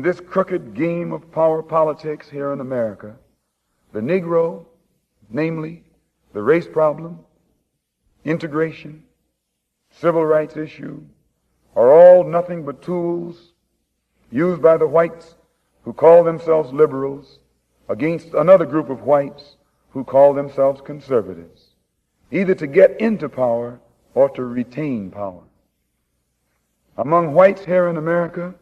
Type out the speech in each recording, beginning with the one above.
this crooked game of power politics here in America, the Negro, namely the race problem, integration, civil rights issue, are all nothing but tools used by the whites who call themselves liberals against another group of whites who call themselves conservatives, either to get into power or to retain power. Among whites here in America,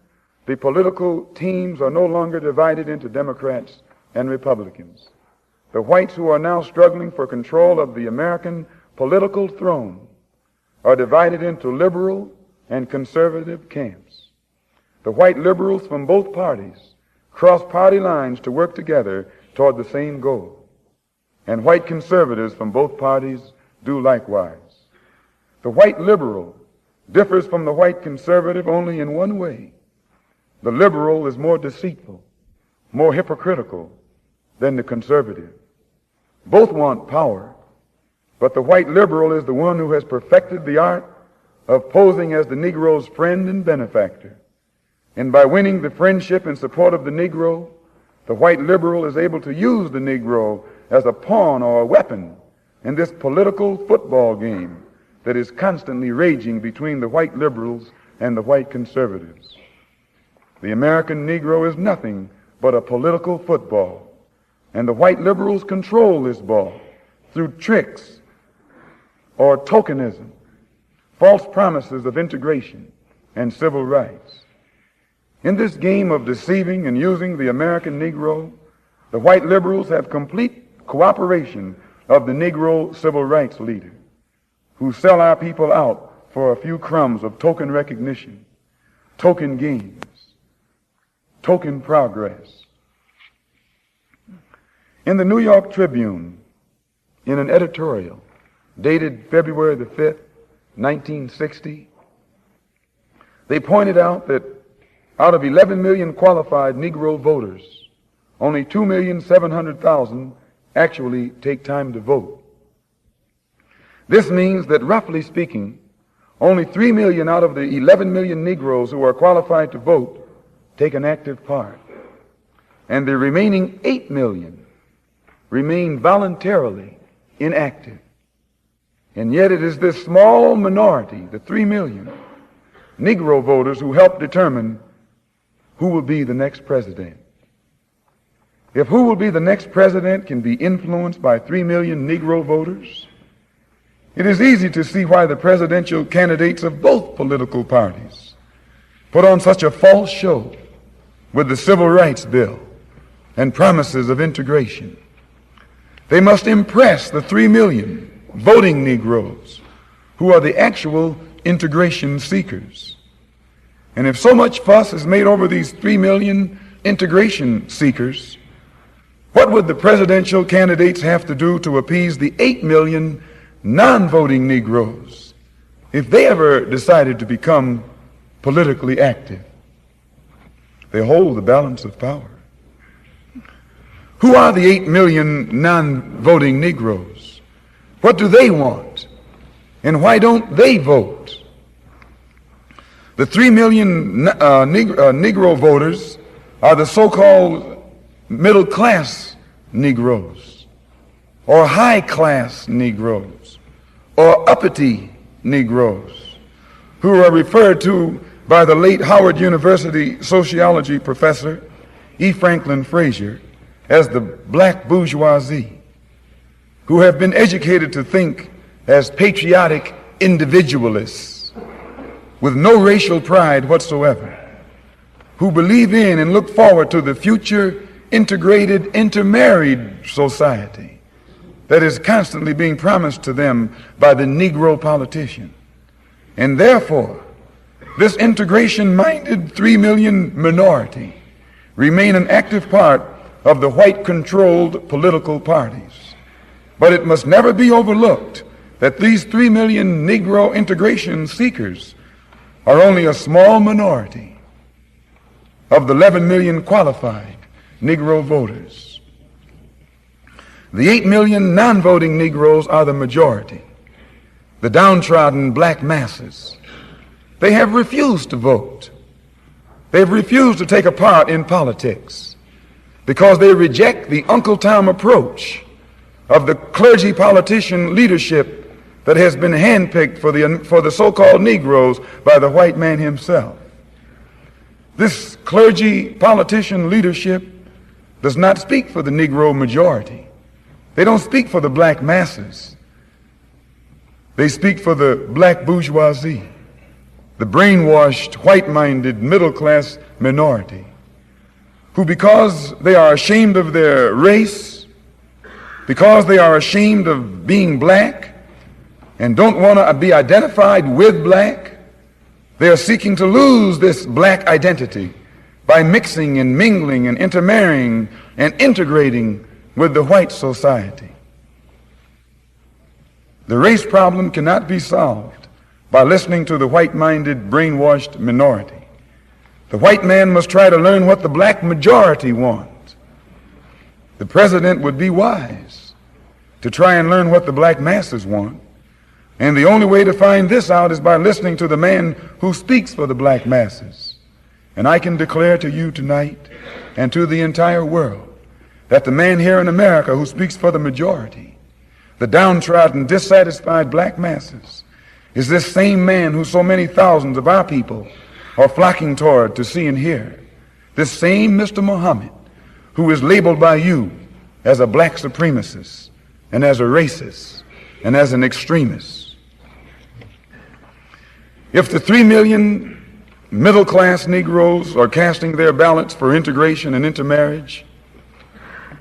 the political teams are no longer divided into Democrats and Republicans. The whites who are now struggling for control of the American political throne are divided into liberal and conservative camps. The white liberals from both parties cross party lines to work together toward the same goal, and white conservatives from both parties do likewise. The white liberal differs from the white conservative only in one way. The liberal is more deceitful, more hypocritical than the conservative. Both want power, but the white liberal is the one who has perfected the art of posing as the Negro's friend and benefactor. And by winning the friendship and support of the Negro, the white liberal is able to use the Negro as a pawn or a weapon in this political football game that is constantly raging between the white liberals and the white conservatives. The American Negro is nothing but a political football, and the white liberals control this ball through tricks or tokenism, false promises of integration and civil rights. In this game of deceiving and using the American Negro, the white liberals have complete cooperation of the Negro civil rights leader, who sell our people out for a few crumbs of token recognition, token gains, token progress. In the New York Tribune, in an editorial dated February the 5th, 1960, they pointed out that out of 11 million qualified Negro voters, only 2,700,000 actually take time to vote. This means that, roughly speaking, only 3 million out of the 11 million Negroes who are qualified to vote take an active part, and the remaining 8 million remain voluntarily inactive. And yet it is this small minority, the 3 million Negro voters, who help determine who will be the next president. If who will be the next president can be influenced by 3 million Negro voters, it is easy to see why the presidential candidates of both political parties put on such a false show with the Civil Rights Bill and promises of integration. They must impress the 3 million voting Negroes who are the actual integration seekers. And if so much fuss is made over these 3 million integration seekers, what would the presidential candidates have to do to appease the 8 million non-voting Negroes if they ever decided to become politically active? They hold the balance of power. Who are the 8 million non-voting Negroes? What do they want? And why don't they vote? The 3 million Negro voters are the so-called middle-class Negroes, or high-class Negroes, or uppity Negroes, who are referred to by the late Howard University sociology professor E. Franklin Frazier as the black bourgeoisie, who have been educated to think as patriotic individualists with no racial pride whatsoever, who believe in and look forward to the future integrated, intermarried society that is constantly being promised to them by the Negro politician. And therefore, this integration-minded 3 million minority remain an active part of the white-controlled political parties. But it must never be overlooked that these 3 million Negro integration seekers are only a small minority of the 11 million qualified Negro voters. The 8 million non-voting Negroes are the majority, the downtrodden black masses. They have refused to vote. They've refused to take a part in politics because they reject the Uncle Tom approach of the clergy politician leadership that has been handpicked for the so-called Negroes by the white man himself. This clergy politician leadership does not speak for the Negro majority. They don't speak for the black masses. They speak for the black bourgeoisie, the brainwashed, white-minded, middle-class minority, who, because they are ashamed of their race, because they are ashamed of being black and don't want to be identified with black, they are seeking to lose this black identity by mixing and mingling and intermarrying and integrating with the white society. The race problem cannot be solved by listening to the white-minded, brainwashed minority. The white man must try to learn what the black majority wants. The president would be wise to try and learn what the black masses want. And the only way to find this out is by listening to the man who speaks for the black masses. And I can declare to you tonight and to the entire world that the man here in America who speaks for the majority, the downtrodden, dissatisfied black masses, is this same man who so many thousands of our people are flocking toward to see and hear. This same Mr. Muhammad who is labeled by you as a black supremacist and as a racist and as an extremist. If the 3 million middle-class Negroes are casting their ballots for integration and intermarriage,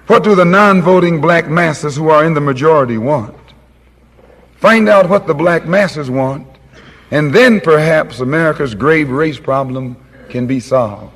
what do the non-voting black masses who are in the majority want? Find out what the black masses want, and then perhaps America's grave race problem can be solved.